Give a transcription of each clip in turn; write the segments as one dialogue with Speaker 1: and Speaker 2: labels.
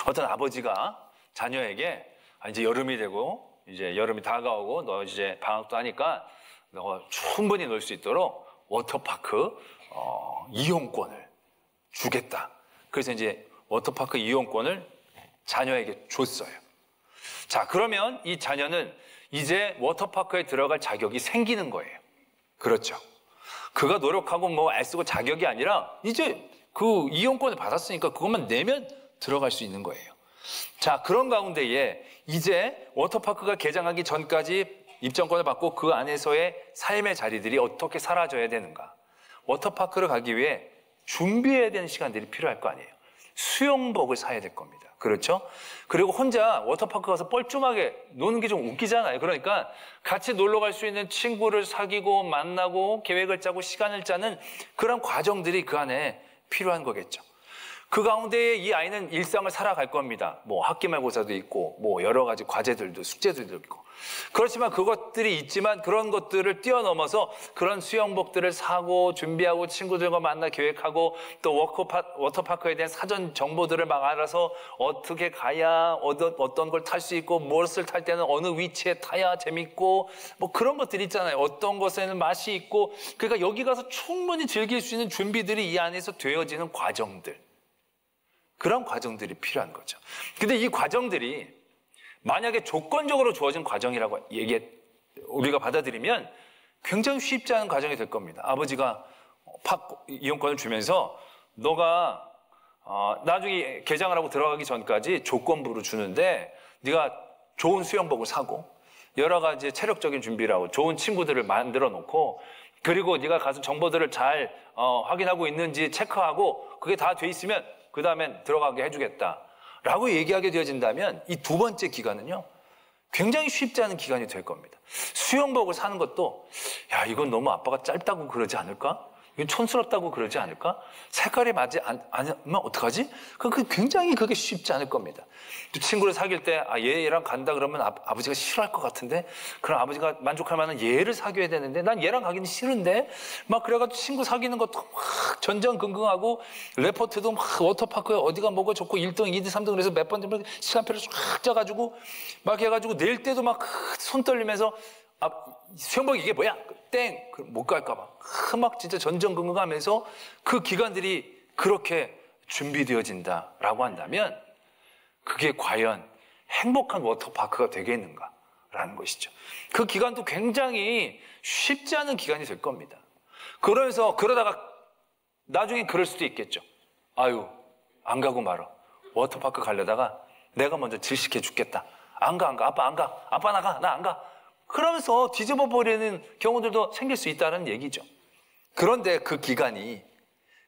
Speaker 1: 어떤 아버지가 자녀에게 이제 여름이 되고 이제 여름이 다가오고 너 이제 방학도 하니까 너 충분히 놀 수 있도록 워터파크 이용권을 주겠다. 그래서 이제 워터파크 이용권을 자녀에게 줬어요. 자, 그러면 이 자녀는 이제 워터파크에 들어갈 자격이 생기는 거예요. 그렇죠. 그가 노력하고 뭐 애쓰고 자격이 아니라 이제 그 이용권을 받았으니까 그것만 내면 들어갈 수 있는 거예요. 자, 그런 가운데에 이제 워터파크가 개장하기 전까지 입장권을 받고 그 안에서의 삶의 자리들이 어떻게 사라져야 되는가. 워터파크를 가기 위해 준비해야 되는 시간들이 필요할 거 아니에요. 수영복을 사야 될 겁니다. 그렇죠? 그리고 혼자 워터파크 가서 뻘쭘하게 노는 게 좀 웃기잖아요. 그러니까 같이 놀러 갈 수 있는 친구를 사귀고 만나고 계획을 짜고 시간을 짜는 그런 과정들이 그 안에 필요한 거겠죠. 그 가운데에 이 아이는 일상을 살아갈 겁니다. 뭐 학기말고사도 있고 뭐 여러 가지 과제들도 숙제들도 있고. 그렇지만 그것들이 있지만 그런 것들을 뛰어넘어서 그런 수영복들을 사고 준비하고 친구들과 만나 계획하고 또 워터파크에 대한 사전 정보들을 막 알아서 어떻게 가야 어떤 걸 탈 수 있고 무엇을 탈 때는 어느 위치에 타야 재밌고 뭐 그런 것들이 있잖아요. 어떤 것에는 맛이 있고 그러니까 여기 가서 충분히 즐길 수 있는 준비들이 이 안에서 되어지는 과정들. 그런 과정들이 필요한 거죠. 근데 이 과정들이 만약에 조건적으로 주어진 과정이라고 우리가 받아들이면 굉장히 쉽지 않은 과정이 될 겁니다. 아버지가 이용권을 주면서 너가 나중에 개장을 하고 들어가기 전까지 조건부로 주는데 네가 좋은 수영복을 사고 여러 가지 체력적인 준비를 하고 좋은 친구들을 만들어 놓고 그리고 네가 가서 정보들을 잘 확인하고 있는지 체크하고 그게 다 돼 있으면 그 다음엔 들어가게 해주겠다 라고 얘기하게 되어진다면 이 두 번째 기간은요 굉장히 쉽지 않은 기간이 될 겁니다. 수영복을 사는 것도 야 이건 너무 아빠가 짧다고 그러지 않을까? 이건 촌스럽다고 그러지 않을까? 색깔이 맞지 않으면 어떡하지? 굉장히 그게 쉽지 않을 겁니다. 또 친구를 사귈 때 얘랑 간다 그러면 아버지가 싫어할 것 같은데 그럼 아버지가 만족할 만한 얘를 사귀어야 되는데 난 얘랑 가기는 싫은데 막 그래가지고 친구 사귀는 것도 막 전전긍긍하고 레포트도 막 워터파크에 어디가 뭐가 좋고 1등, 2등, 3등 그래서 몇 번 되면 시간표를 쫙 짜가지고 막 해가지고 낼 때도 막 손 떨리면서 수영복 이게 뭐야? 땡! 못 갈까봐. 막 진짜 전전긍긍하면서 그 기간들이 그렇게 준비되어진다라고 한다면 그게 과연 행복한 워터파크가 되겠는가라는 것이죠. 그 기간도 굉장히 쉽지 않은 기간이 될 겁니다. 그러다가 나중에 그럴 수도 있겠죠. 아유, 안 가고 말어. 워터파크 가려다가 내가 먼저 질식해 죽겠다. 안 가. 아빠 안 가. 아빠 나가. 나 안 가. 그러면서 뒤집어 버리는 경우들도 생길 수 있다는 얘기죠. 그런데 그 기간이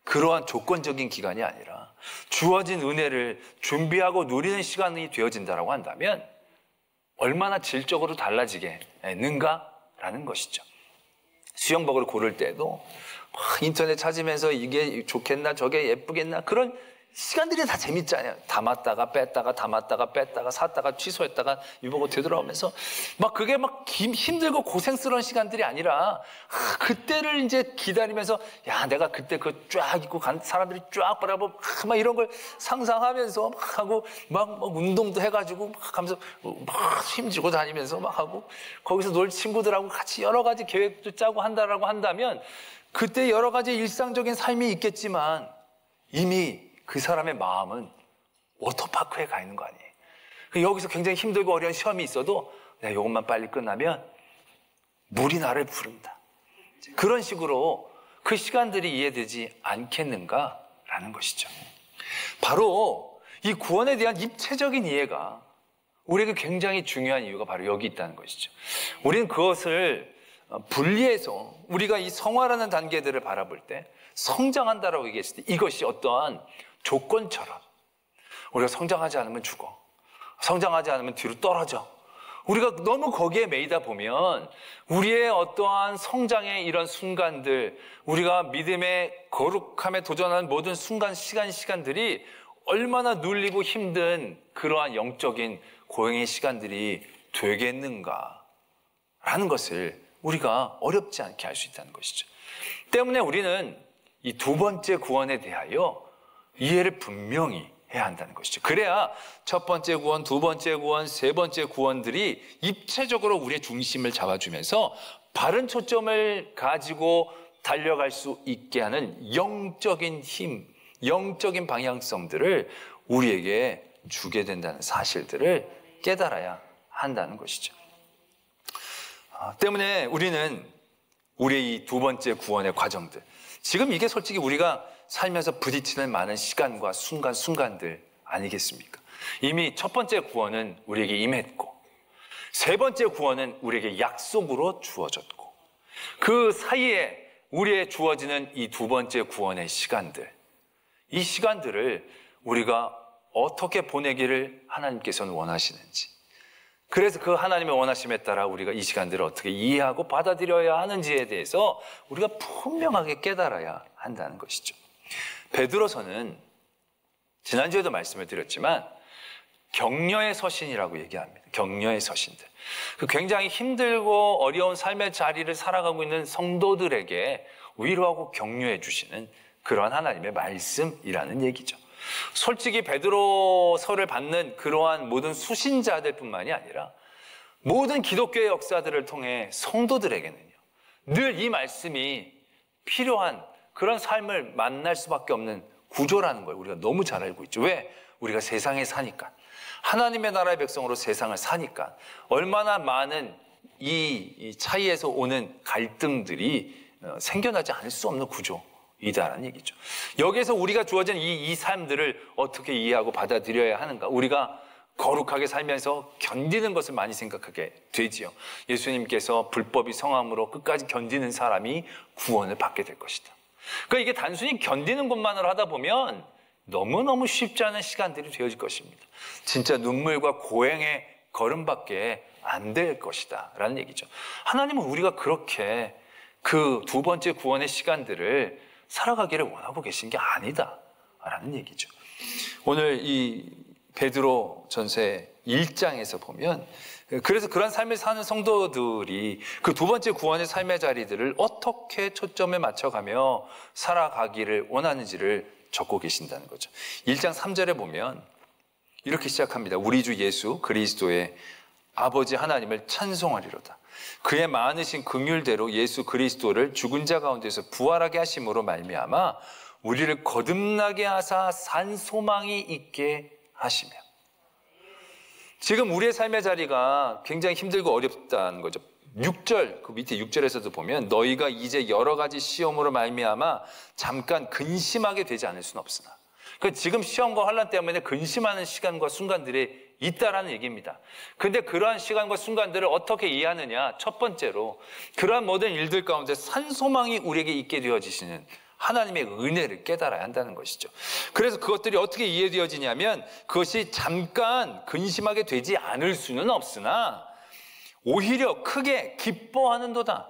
Speaker 1: 그러한 조건적인 기간이 아니라 주어진 은혜를 준비하고 누리는 시간이 되어진다고 한다면 얼마나 질적으로 달라지겠는가라는 것이죠. 수영복을 고를 때도 인터넷 찾으면서 이게 좋겠나 저게 예쁘겠나 그런 시간들이 다 재밌잖아요. 담았다가 뺐다가 샀다가 취소했다가 유보고 되돌아오면서 막 그게 막 힘들고 고생스러운 시간들이 아니라 그때를 이제 기다리면서 야 내가 그때 그 쫙 입고 간 사람들이 쫙 바라보고 막 이런 걸 상상하면서 막 하고 막 운동도 해가지고 막 하면서 막 힘주고 다니면서 막 하고 거기서 놀 친구들하고 같이 여러 가지 계획도 짜고 한다라고 한다면 그때 여러 가지 일상적인 삶이 있겠지만 이미 그 사람의 마음은 워터파크에 가 있는 거 아니에요. 여기서 굉장히 힘들고 어려운 시험이 있어도 내가 이것만 빨리 끝나면 물이 나를 부른다. 그런 식으로 그 시간들이 이해되지 않겠는가라는 것이죠. 바로 이 구원에 대한 입체적인 이해가 우리에게 굉장히 중요한 이유가 바로 여기 있다는 것이죠. 우리는 그것을 분리해서 우리가 이 성화라는 단계들을 바라볼 때 성장한다라고 얘기했을 때 이것이 어떠한 조건처럼 우리가 성장하지 않으면 죽어. 성장하지 않으면 뒤로 떨어져. 우리가 너무 거기에 매이다 보면 우리의 어떠한 성장의 이런 순간들, 우리가 믿음의 거룩함에 도전하는 모든 시간들이 얼마나 눌리고 힘든 그러한 영적인 고행의 시간들이 되겠는가라는 것을 우리가 어렵지 않게 알 수 있다는 것이죠. 때문에 우리는 이 두 번째 구원에 대하여 이해를 분명히 해야 한다는 것이죠. 그래야 첫 번째 구원, 두 번째 구원, 세 번째 구원들이 입체적으로 우리의 중심을 잡아주면서 바른 초점을 가지고 달려갈 수 있게 하는 영적인 힘, 영적인 방향성들을 우리에게 주게 된다는 사실들을 깨달아야 한다는 것이죠. 때문에 우리는 우리의 이 두 번째 구원의 과정들, 지금 이게 솔직히 우리가 살면서 부딪히는 많은 시간과 순간들 아니겠습니까? 이미 첫 번째 구원은 우리에게 임했고, 세 번째 구원은 우리에게 약속으로 주어졌고, 그 사이에 우리에게 주어지는 이 두 번째 구원의 시간들, 이 시간들을 우리가 어떻게 보내기를 하나님께서는 원하시는지, 그래서 그 하나님의 원하심에 따라 우리가 이 시간들을 어떻게 이해하고 받아들여야 하는지에 대해서 우리가 분명하게 깨달아야 한다는 것이죠. 베드로서는 지난주에도 말씀을 드렸지만 격려의 서신이라고 얘기합니다. 격려의 서신들. 그 굉장히 힘들고 어려운 삶의 자리를 살아가고 있는 성도들에게 위로하고 격려해 주시는 그러한 하나님의 말씀이라는 얘기죠. 솔직히 베드로서를 받는 그러한 모든 수신자들 뿐만이 아니라 모든 기독교의 역사들을 통해 성도들에게는요, 늘 이 말씀이 필요한 그런 삶을 만날 수밖에 없는 구조라는 걸 우리가 너무 잘 알고 있죠. 왜? 우리가 세상에 사니까, 하나님의 나라의 백성으로 세상을 사니까 얼마나 많은 이 차이에서 오는 갈등들이 생겨나지 않을 수 없는 구조이다라는 얘기죠. 여기에서 우리가 주어진 이 삶들을 어떻게 이해하고 받아들여야 하는가? 우리가 거룩하게 살면서 견디는 것을 많이 생각하게 되지요. 예수님께서 불법이 성함으로 끝까지 견디는 사람이 구원을 받게 될 것이다. 그러니까 이게 단순히 견디는 것만으로 하다 보면 너무너무 쉽지 않은 시간들이 되어질 것입니다. 진짜 눈물과 고행의 걸음밖에 안 될 것이다 라는 얘기죠. 하나님은 우리가 그렇게 그 두 번째 구원의 시간들을 살아가기를 원하고 계신 게 아니다 라는 얘기죠. 오늘 이 베드로 전서 1장에서 보면, 그래서 그런 삶을 사는 성도들이 그 두 번째 구원의 삶의 자리들을 어떻게 초점에 맞춰가며 살아가기를 원하는지를 적고 계신다는 거죠. 1장 3절에 보면 이렇게 시작합니다. 우리 주 예수 그리스도의 아버지 하나님을 찬송하리로다. 그의 많으신 긍휼대로 예수 그리스도를 죽은 자 가운데서 부활하게 하심으로 말미암아 우리를 거듭나게 하사 산 소망이 있게 하시며. 지금 우리의 삶의 자리가 굉장히 힘들고 어렵다는 거죠. 6절, 그 밑에 6절에서도 보면 너희가 이제 여러 가지 시험으로 말미암아 잠깐 근심하게 되지 않을 수는 없으나. 그러니까 지금 시험과 환난 때문에 근심하는 시간과 순간들이 있다라는 얘기입니다. 그런데 그러한 시간과 순간들을 어떻게 이해하느냐? 첫 번째로 그러한 모든 일들 가운데 산소망이 우리에게 있게 되어지시는 하나님의 은혜를 깨달아야 한다는 것이죠. 그래서 그것들이 어떻게 이해되어지냐면 그것이 잠깐 근심하게 되지 않을 수는 없으나 오히려 크게 기뻐하는도다.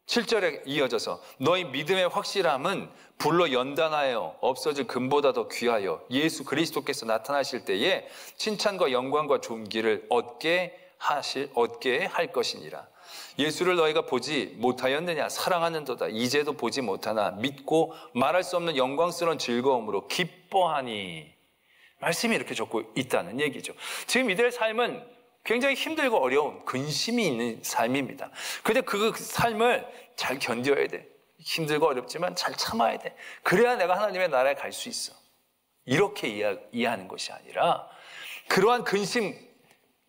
Speaker 1: 7절에 이어져서 너희 믿음의 확실함은 불로 연단하여 없어질 금보다 더 귀하여 예수 그리스도께서 나타나실 때에 칭찬과 영광과 존귀를 얻게 할 것이니라. 예수를 너희가 보지 못하였느냐? 사랑하는도다. 이제도 보지 못하나 믿고 말할 수 없는 영광스러운 즐거움으로 기뻐하니. 말씀이 이렇게 적고 있다는 얘기죠. 지금 이들의 삶은 굉장히 힘들고 어려운 근심이 있는 삶입니다. 근데 그 삶을 잘 견뎌야 돼. 힘들고 어렵지만 잘 참아야 돼. 그래야 내가 하나님의 나라에 갈 수 있어. 이렇게 이해하는 것이 아니라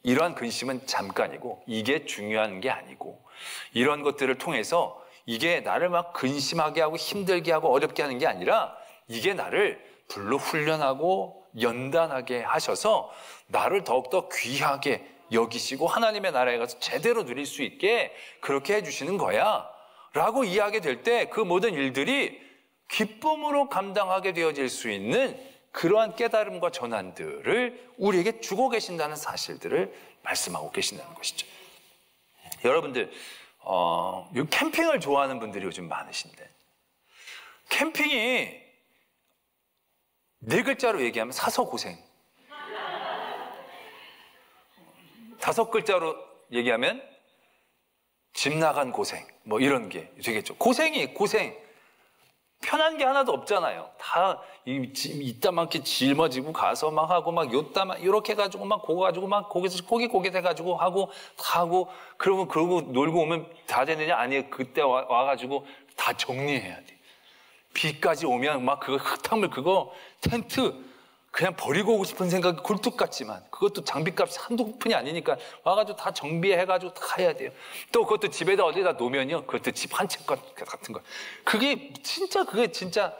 Speaker 1: 이러한 근심은 잠깐이고 이게 중요한 게 아니고 이런 것들을 통해서 이게 나를 막 근심하게 하고 힘들게 하고 어렵게 하는 게 아니라 이게 나를 불로 훈련하고 연단하게 하셔서 나를 더욱더 귀하게 여기시고 하나님의 나라에 가서 제대로 누릴 수 있게 그렇게 해주시는 거야 라고 이해하게 될 때 그 모든 일들이 기쁨으로 감당하게 되어질 수 있는 그러한 깨달음과 전환들을 우리에게 주고 계신다는 사실들을 말씀하고 계신다는 것이죠. 여러분들 캠핑을 좋아하는 분들이 요즘 많으신데 캠핑이 네 글자로 얘기하면 사서 고생, 5글자로 얘기하면 집 나간 고생, 뭐 이런 게 되겠죠. 고생. 편한 게 하나도 없잖아요. 다 이따만게 짊어지고 가서 막 하고 막 요따만 이렇게 해가지고 막 그거 가지고 막 거기서 고기 돼가지고 하고 다 하고 그러고 놀고 오면 다 되느냐? 아니에요. 그때 와가지고 다 정리해야 돼. 비까지 오면 막 그거 흙탕물 그거 텐트 그냥 버리고 오고 싶은 생각이 굴뚝 같지만 그것도 장비값이 한두 푼이 아니니까 와가지고 다 정비해가지고 다 해야 돼요. 또 그것도 집에다 어디다 놓으면요. 그것도 집 한 채 같은 거. 그게 진짜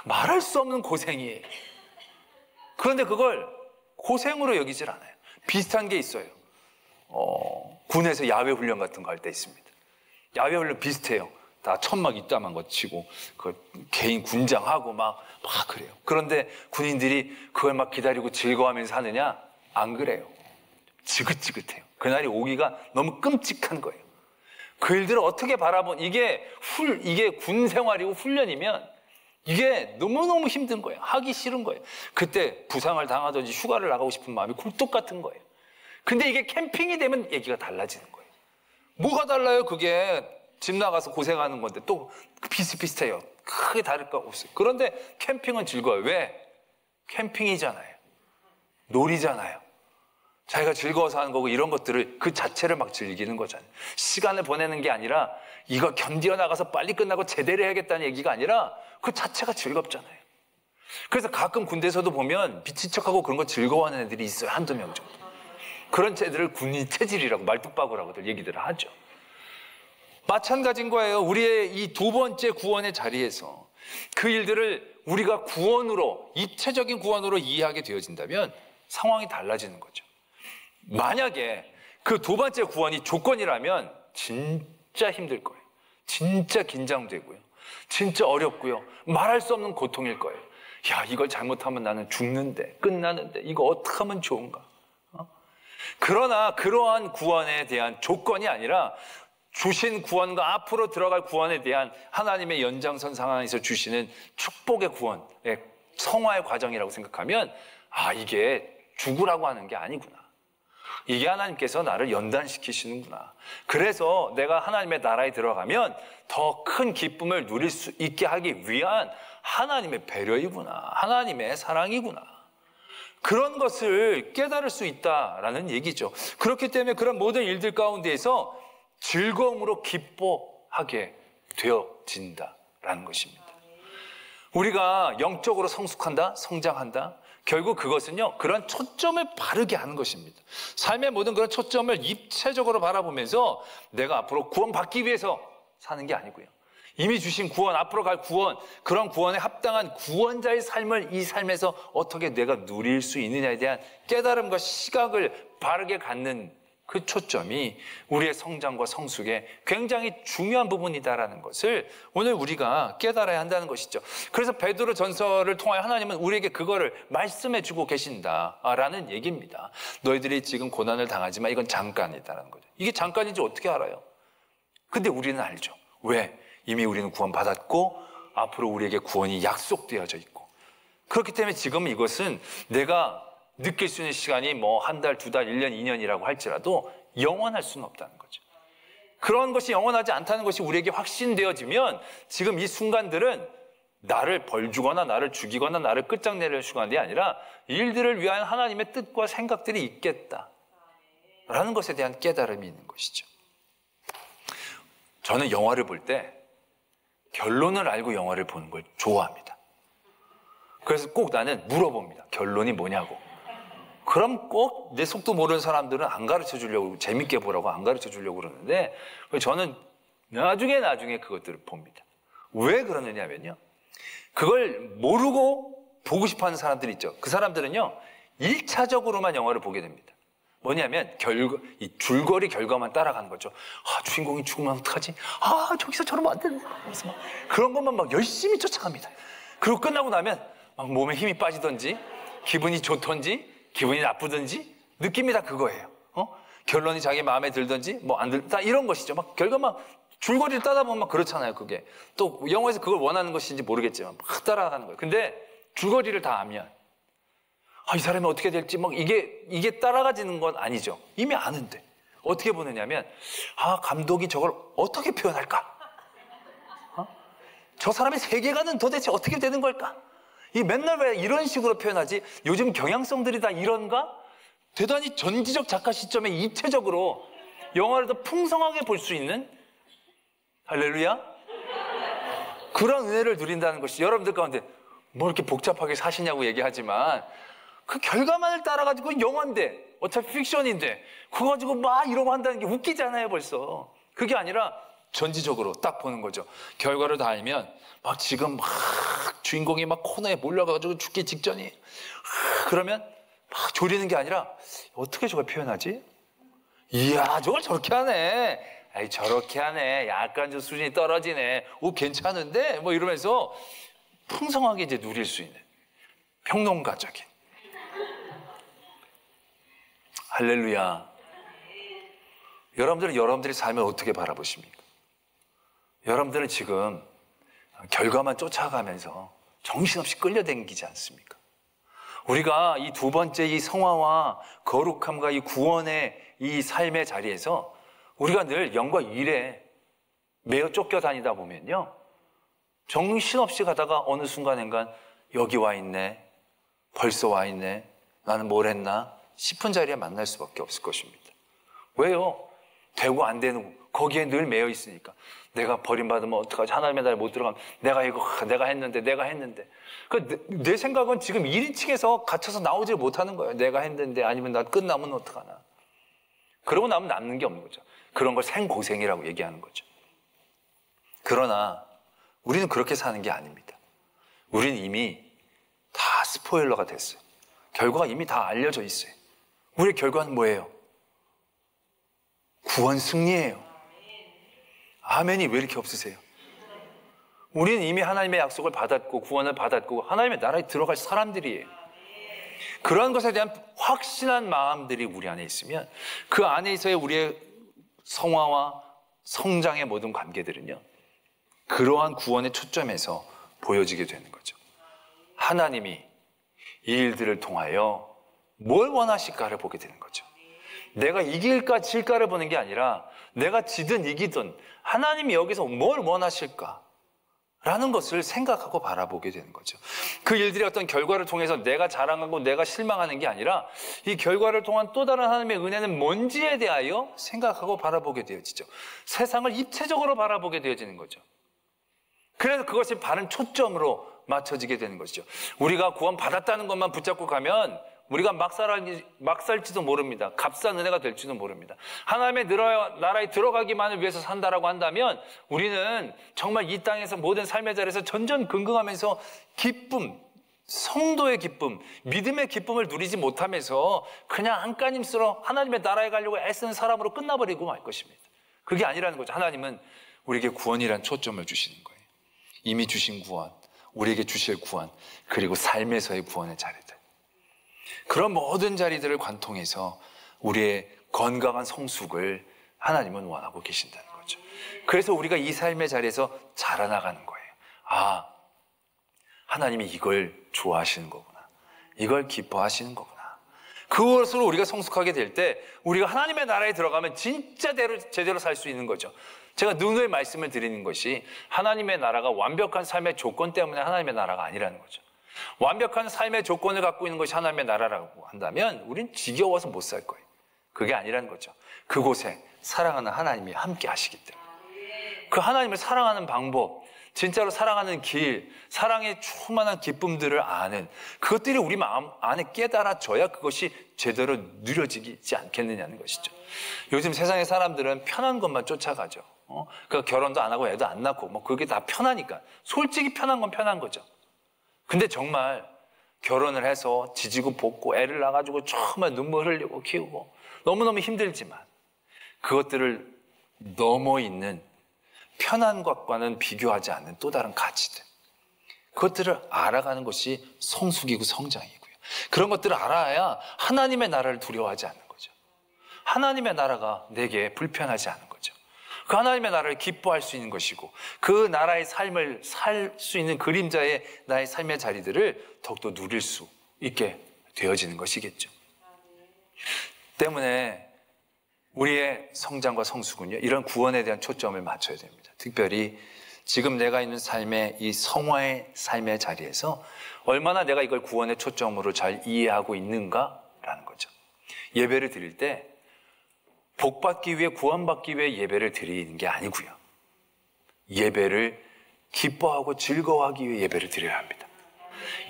Speaker 1: 말할 수 없는 고생이에요. 그런데 그걸 고생으로 여기질 않아요. 비슷한 게 있어요. 군에서 야외 훈련 같은 거 할 때 있습니다. 야외 훈련 비슷해요. 다 천막 이따만 거 치고 그 개인 군장하고 막 그래요. 그런데 군인들이 그걸 막 기다리고 즐거워하면서 하느냐? 안 그래요. 지긋지긋해요. 그날이 오기가 너무 끔찍한 거예요. 그 일들을 어떻게 이게 군 생활이고 훈련이면 이게 너무너무 힘든 거예요. 하기 싫은 거예요. 그때 부상을 당하든지 휴가를 나가고 싶은 마음이 굴뚝 같은 거예요. 근데 이게 캠핑이 되면 얘기가 달라지는 거예요. 뭐가 달라요? 그게 집 나가서 고생하는 건데 또 비슷비슷해요. 크게 다를 거 없어요. 그런데 캠핑은 즐거워요. 왜? 캠핑이잖아요. 놀이잖아요. 자기가 즐거워서 하는 거고 이런 것들을 그 자체를 막 즐기는 거잖아요. 시간을 보내는 게 아니라 이거 견디어 나가서 빨리 끝나고 제대로 해야겠다는 얘기가 아니라 그 자체가 즐겁잖아요. 그래서 가끔 군대에서도 보면 미친 척하고 그런 거 즐거워하는 애들이 있어요. 한두 명 정도. 그런 애들을 군인 체질이라고 말뚝박으라고들 얘기들을 하죠. 마찬가지인 거예요. 우리의 이 두 번째 구원의 자리에서 그 일들을 우리가 구원으로, 입체적인 구원으로 이해하게 되어진다면 상황이 달라지는 거죠. 만약에 그 두 번째 구원이 조건이라면 진짜 힘들 거예요. 진짜 긴장되고요. 진짜 어렵고요. 말할 수 없는 고통일 거예요. 야, 이걸 잘못하면 나는 죽는데, 끝나는데, 이거 어떻게 하면 좋은가? 그러나 그러한 구원에 대한 조건이 아니라 주신 구원과 앞으로 들어갈 구원에 대한 하나님의 연장선 상황에서 주시는 축복의 구원의 성화의 과정이라고 생각하면 이게 죽으라고 하는 게 아니구나. 이게 하나님께서 나를 연단시키시는구나. 그래서 내가 하나님의 나라에 들어가면 더 큰 기쁨을 누릴 수 있게 하기 위한 하나님의 배려이구나. 하나님의 사랑이구나. 그런 것을 깨달을 수 있다라는 얘기죠. 그렇기 때문에 그런 모든 일들 가운데에서 즐거움으로 기뻐하게 되어진다라는 것입니다. 우리가 영적으로 성숙한다, 성장한다. 결국 그것은요, 그런 초점을 바르게 하는 것입니다. 삶의 모든 그런 초점을 입체적으로 바라보면서 내가 앞으로 구원받기 위해서 사는 게 아니고요. 이미 주신 구원, 앞으로 갈 구원, 그런 구원에 합당한 구원자의 삶을 이 삶에서 어떻게 내가 누릴 수 있느냐에 대한 깨달음과 시각을 바르게 갖는 그 초점이 우리의 성장과 성숙에 굉장히 중요한 부분이다라는 것을 오늘 우리가 깨달아야 한다는 것이죠. 그래서 베드로 전서를 통하여 하나님은 우리에게 그거를 말씀해 주고 계신다라는 얘기입니다. 너희들이 지금 고난을 당하지만 이건 잠깐이다라는 거죠. 이게 잠깐인지 어떻게 알아요? 근데 우리는 알죠. 왜? 이미 우리는 구원받았고 앞으로 우리에게 구원이 약속되어져 있고 그렇기 때문에 지금 이것은 내가 느낄 수 있는 시간이 뭐 한 달, 두 달, 1년, 2년이라고 할지라도 영원할 수는 없다는 거죠. 그런 것이 영원하지 않다는 것이 우리에게 확신되어지면 지금 이 순간들은 나를 벌주거나 나를 죽이거나 나를 끝장내려는 순간이 아니라 일들을 위한 하나님의 뜻과 생각들이 있겠다라는 것에 대한 깨달음이 있는 것이죠. 저는 영화를 볼 때 결론을 알고 영화를 보는 걸 좋아합니다. 그래서 꼭 나는 물어봅니다. 결론이 뭐냐고. 그럼 꼭 내 속도 모르는 사람들은 안 가르쳐 주려고, 재밌게 보라고 안 가르쳐 주려고 그러는데 저는 나중에 그것들을 봅니다. 왜 그러느냐면요. 그걸 모르고 보고 싶어 하는 사람들이 있죠. 그 사람들은요, 1차적으로만 영화를 보게 됩니다. 뭐냐면 이 줄거리 결과만 따라가는 거죠. 주인공이 죽으면 어떡하지? 저기서 저러면 안 되는데. 그런 것만 막 열심히 쫓아갑니다. 그리고 끝나고 나면 막 몸에 힘이 빠지든지 기분이 좋든지 기분이 나쁘든지 느낌이 다 그거예요. 결론이 자기 마음에 들든지 뭐 안 들, 다 이런 것이죠. 막 결과만 줄거리를 따다 보면 막 그렇잖아요. 그게 또 영화에서 그걸 원하는 것인지 모르겠지만 막 따라가는 거예요. 근데 줄거리를 다 알면 이 사람이 어떻게 될지 막 이게 따라가지는 건 아니죠. 이미 아는데 어떻게 보느냐면 감독이 저걸 어떻게 표현할까? 저 사람의 세계관은 도대체 어떻게 되는 걸까? 이 맨날 왜 이런 식으로 표현하지? 요즘 경향성들이 다 이런가? 대단히 전지적 작가 시점에 입체적으로 영화를 더 풍성하게 볼 수 있는, 할렐루야, 그런 은혜를 누린다는 것이, 여러분들 가운데 뭐 이렇게 복잡하게 사시냐고 얘기하지만 그 결과만을 따라가지고 영화인데, 어차피 픽션인데 그거 가지고 막 이러고 한다는 게 웃기잖아요. 벌써 그게 아니라 전지적으로 딱 보는 거죠. 결과를 다 알면 막 지금 막 주인공이 막 코너에 몰려가지고 죽기 직전이, 그러면 막 졸이는 게 아니라 어떻게 저걸 표현하지? 이야, 저걸 저렇게 하네. 아이, 저렇게 하네. 약간 좀 수준이 떨어지네. 오, 괜찮은데? 뭐 이러면서 풍성하게 이제 누릴 수 있는 평론가적인. 할렐루야. 여러분들은 여러분들의 삶을 어떻게 바라보십니까? 여러분들은 지금 결과만 쫓아가면서 정신없이 끌려다니지 않습니까? 우리가 이 두 번째 이 성화와 거룩함과 이 구원의 이 삶의 자리에서 우리가 늘 영과 일에 매어 쫓겨다니다 보면요, 정신없이 가다가 어느 순간인간 여기 와 있네, 벌써 와 있네, 나는 뭘 했나 싶은 자리에 만날 수밖에 없을 것입니다. 왜요? 되고 안 되는 거기에 늘 매여 있으니까. 내가 버림받으면 어떡하지? 하나님의 나라에 못 들어가면 내가 했는데. 내 생각은 지금 1인칭에서 갇혀서 나오질 못하는 거예요. 내가 했는데, 아니면 나 끝나면 어떡하나. 그러고 나면 남는 게 없는 거죠. 그런 걸 생고생이라고 얘기하는 거죠. 그러나 우리는 그렇게 사는 게 아닙니다. 우리는 이미 다 스포일러가 됐어요. 결과가 이미 다 알려져 있어요. 우리의 결과는 뭐예요? 구원 승리예요. 아멘이 왜 이렇게 없으세요? 우리는 이미 하나님의 약속을 받았고 구원을 받았고 하나님의 나라에 들어갈 사람들이에요. 그러한 것에 대한 확신한 마음들이 우리 안에 있으면 그 안에서의 우리의 성화와 성장의 모든 관계들은요, 그러한 구원의 초점에서 보여지게 되는 거죠. 하나님이 이 일들을 통하여 뭘 원하실까를 보게 되는 거죠. 내가 이길까 질까를 보는 게 아니라 내가 지든 이기든 하나님이 여기서 뭘 원하실까 라는 것을 생각하고 바라보게 되는 거죠. 그 일들의 어떤 결과를 통해서 내가 자랑하고 내가 실망하는 게 아니라 이 결과를 통한 또 다른 하나님의 은혜는 뭔지에 대하여 생각하고 바라보게 되어지죠. 세상을 입체적으로 바라보게 되어지는 거죠. 그래서 그것이 바른 초점으로 맞춰지게 되는 것이죠. 우리가 구원 받았다는 것만 붙잡고 가면 우리가 막 살지도 모릅니다. 값싼 은혜가 될지도 모릅니다. 하나님의 나라에 들어가기만을 위해서 산다라고 한다면 우리는 정말 이 땅에서 모든 삶의 자리에서 전전긍긍하면서 기쁨, 성도의 기쁨, 믿음의 기쁨을 누리지 못하면서 그냥 안간힘쓰러 하나님의 나라에 가려고 애쓰는 사람으로 끝나버리고 말 것입니다. 그게 아니라는 거죠. 하나님은 우리에게 구원이란 초점을 주시는 거예요. 이미 주신 구원, 우리에게 주실 구원, 그리고 삶에서의 구원의 자리들. 그런 모든 자리들을 관통해서 우리의 건강한 성숙을 하나님은 원하고 계신다는 거죠. 그래서 우리가 이 삶의 자리에서 자라나가는 거예요. 아, 하나님이 이걸 좋아하시는 거구나. 이걸 기뻐하시는 거구나. 그것으로 우리가 성숙하게 될 때 우리가 하나님의 나라에 들어가면 진짜 제대로 살 수 있는 거죠. 제가 누누이 말씀을 드리는 것이 하나님의 나라가 완벽한 삶의 조건 때문에 하나님의 나라가 아니라는 거죠. 완벽한 삶의 조건을 갖고 있는 것이 하나님의 나라라고 한다면 우린 지겨워서 못 살 거예요. 그게 아니라는 거죠. 그곳에 사랑하는 하나님이 함께 하시기 때문에 그 하나님을 사랑하는 방법, 진짜로 사랑하는 길, 사랑의 충만한 기쁨들을 아는 그것들이 우리 마음 안에 깨달아져야 그것이 제대로 누려지지 않겠느냐는 것이죠. 요즘 세상의 사람들은 편한 것만 쫓아가죠. 그러니까 결혼도 안 하고 애도 안 낳고 뭐 그게 다 편하니까. 솔직히 편한 건 편한 거죠. 근데 정말 결혼을 해서 지지고 볶고 애를 낳아가지고 정말 눈물 흘리고 키우고 너무너무 힘들지만 그것들을 넘어 있는 편한 것과는 비교하지 않는 또 다른 가치들, 그것들을 알아가는 것이 성숙이고 성장이고요. 그런 것들을 알아야 하나님의 나라를 두려워하지 않는 거죠. 하나님의 나라가 내게 불편하지 않은 거죠. 그 하나님의 나라를 기뻐할 수 있는 것이고 그 나라의 삶을 살 수 있는 그림자의 나의 삶의 자리들을 더욱더 누릴 수 있게 되어지는 것이겠죠. 때문에 우리의 성장과 성숙은요, 이런 구원에 대한 초점을 맞춰야 됩니다. 특별히 지금 내가 있는 삶의 이 성화의 삶의 자리에서 얼마나 내가 이걸 구원의 초점으로 잘 이해하고 있는가라는 거죠. 예배를 드릴 때 복받기 위해, 구원받기 위해 예배를 드리는 게 아니고요. 예배를 기뻐하고 즐거워하기 위해 예배를 드려야 합니다.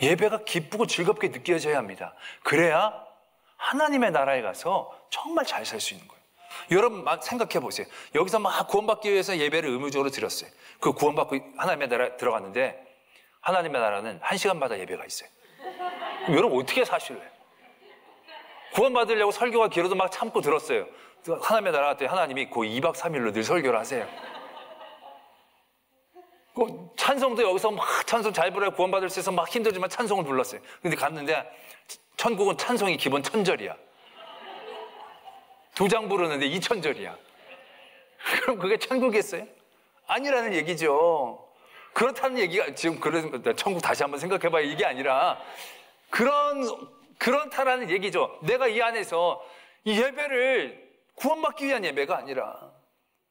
Speaker 1: 예배가 기쁘고 즐겁게 느껴져야 합니다. 그래야 하나님의 나라에 가서 정말 잘 살 수 있는 거예요. 여러분 막 생각해 보세요. 여기서 막 구원받기 위해서 예배를 의무적으로 드렸어요. 그 구원받고 하나님의 나라에 들어갔는데 하나님의 나라는 1시간마다 예배가 있어요. 그럼 여러분 어떻게 사실래요? 구원받으려고 설교가 길어도 막 참고 들었어요. 하나님의 나라 때 하나님이 그 2박 3일로 늘 설교를 하세요. 그 찬송도 여기서 막 찬송 잘 불러야 구원받을 수 있어서 막 힘들지만 찬송을 불렀어요. 근데 갔는데 천국은 찬송이 기본 1000절이야. 2장 부르는데 2000절이야. 그럼 그게 천국이겠어요? 아니라는 얘기죠. 그렇다는 얘기가 지금 천국 다시 한번 생각해봐야 이게 아니라 그렇다라는 얘기죠. 내가 이 안에서 이 예배를 구원받기 위한 예배가 아니라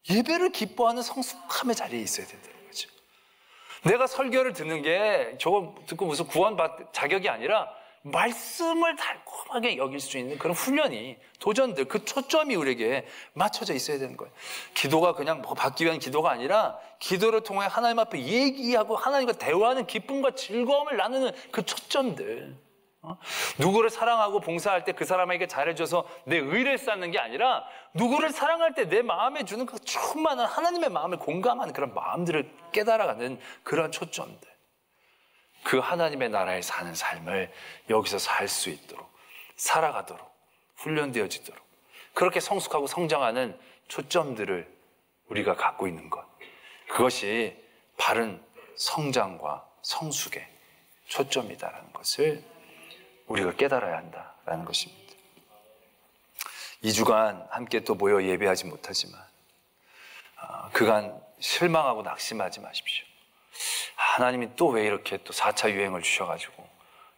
Speaker 1: 예배를 기뻐하는 성숙함의 자리에 있어야 된다는 거죠. 내가 설교를 듣는 게 저거 듣고 무슨 구원받 자격이 아니라 말씀을 달콤하게 여길 수 있는 그런 훈련이, 도전들, 그 초점이 우리에게 맞춰져 있어야 되는 거예요. 기도가 그냥 뭐 받기 위한 기도가 아니라 기도를 통해 하나님 앞에 얘기하고 하나님과 대화하는 기쁨과 즐거움을 나누는 그 초점들. 누구를 사랑하고 봉사할 때 그 사람에게 잘해줘서 내 의를 쌓는 게 아니라 누구를 사랑할 때 내 마음에 주는 그 충만한 하나님의 마음을 공감하는 그런 마음들을 깨달아가는 그런 초점들. 그 하나님의 나라에 사는 삶을 여기서 살 수 있도록, 살아가도록, 훈련되어지도록, 그렇게 성숙하고 성장하는 초점들을 우리가 갖고 있는 것, 그것이 바른 성장과 성숙의 초점이다라는 것을 우리가 깨달아야 한다라는 것입니다. 2주간 함께 또 모여 예배하지 못하지만 그간 실망하고 낙심하지 마십시오. 하나님이 또 왜 이렇게 또 4차 유행을 주셔가지고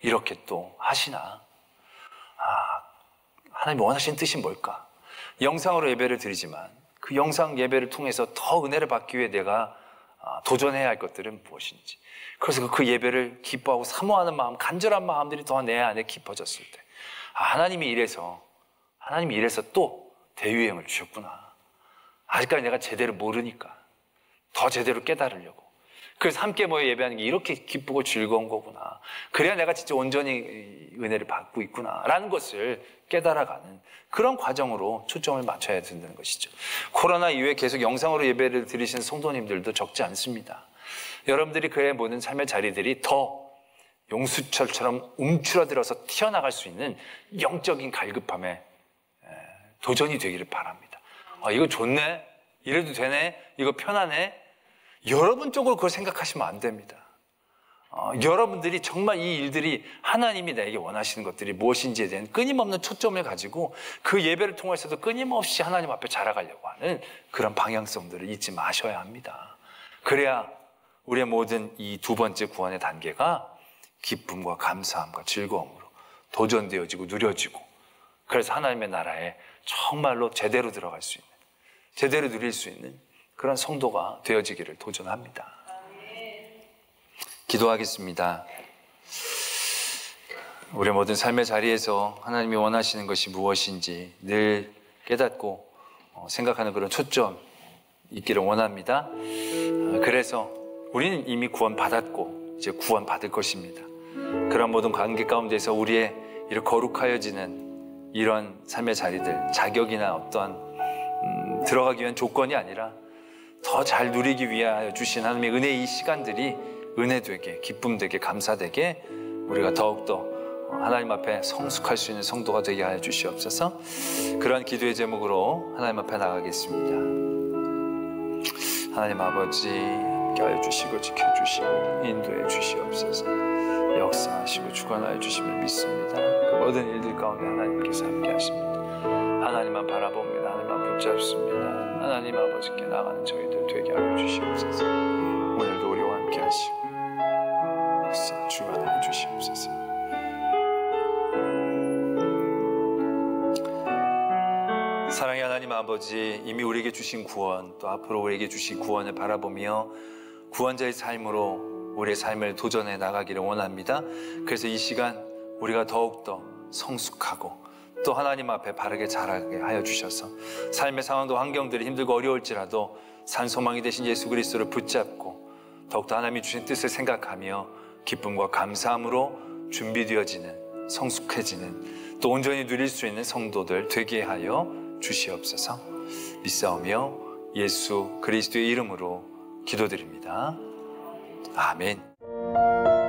Speaker 1: 이렇게 또 하시나? 하나님이 원하시는 뜻이 뭘까? 영상으로 예배를 드리지만 그 영상 예배를 통해서 더 은혜를 받기 위해 내가 도전해야 할 것들은 무엇인지, 그래서 그 예배를 기뻐하고 사모하는 마음, 간절한 마음들이 더 내 안에 깊어졌을 때 하나님이 이래서 또 대유행을 주셨구나. 아직까지 내가 제대로 모르니까 더 제대로 깨달으려고, 그래서 함께 모여 예배하는 게 이렇게 기쁘고 즐거운 거구나. 그래야 내가 진짜 온전히 은혜를 받고 있구나 라는 것을 깨달아가는 그런 과정으로 초점을 맞춰야 된다는 것이죠. 코로나 이후에 계속 영상으로 예배를 드리시는 성도님들도 적지 않습니다. 여러분들이 그의 모든 삶의 자리들이 더 용수철처럼 움츠러들어서 튀어나갈 수 있는 영적인 갈급함에 도전이 되기를 바랍니다. 이거 좋네? 이래도 되네? 이거 편하네? 여러분 쪽으로 그걸 생각하시면 안 됩니다. 여러분들이 정말 이 일들이 하나님이 나에게 원하시는 것들이 무엇인지에 대한 끊임없는 초점을 가지고 그 예배를 통해서도 끊임없이 하나님 앞에 자라가려고 하는 그런 방향성들을 잊지 마셔야 합니다. 그래야 우리의 모든 이 두 번째 구원의 단계가 기쁨과 감사함과 즐거움으로 도전되어지고 누려지고, 그래서 하나님의 나라에 정말로 제대로 들어갈 수 있는, 제대로 누릴 수 있는 그런 성도가 되어지기를 도전합니다. 기도하겠습니다. 우리의 모든 삶의 자리에서 하나님이 원하시는 것이 무엇인지 늘 깨닫고 생각하는 그런 초점 있기를 원합니다. 그래서 우리는 이미 구원받았고 이제 구원받을 것입니다. 그런 모든 관계 가운데서 우리의 이렇게 거룩하여지는 이런 삶의 자리들, 자격이나 어떠한 들어가기 위한 조건이 아니라 더 잘 누리기 위하여 주신 하나님의 은혜의 이 시간들이 은혜되게, 기쁨되게, 감사되게 우리가 더욱더 하나님 앞에 성숙할 수 있는 성도가 되게 하여 주시옵소서. 그러한 기도의 제목으로 하나님 앞에 나가겠습니다. 하나님 아버지, 함께하여 주시고 지켜주시고 인도해 주시옵소서. 역사하시고 주관하여 주심을 믿습니다. 그 모든 일들 가운데 하나님께서 함께하십니다. 하나님만 바라봅니다. 하나님만 붙잡습니다. 하나님 아버지께 나가는 저희들 되게 하여 주시옵소서. 오늘도 우리와 함께 하시고 역사 주관하여 주시옵소서. 사랑의 하나님 아버지, 이미 우리에게 주신 구원, 또 앞으로 우리에게 주신 구원을 바라보며 구원자의 삶으로 우리의 삶을 도전해 나가기를 원합니다. 그래서 이 시간 우리가 더욱더 성숙하고 또 하나님 앞에 바르게 자라게 하여 주셔서 삶의 상황도 환경들이 힘들고 어려울지라도 산소망이 되신 예수 그리스도를 붙잡고 더욱더 하나님이 주신 뜻을 생각하며 기쁨과 감사함으로 준비되어지는 성숙해지는 또 온전히 누릴 수 있는 성도들 되게 하여 주시옵소서. 믿사오며 예수 그리스도의 이름으로 기도드립니다. 아멘.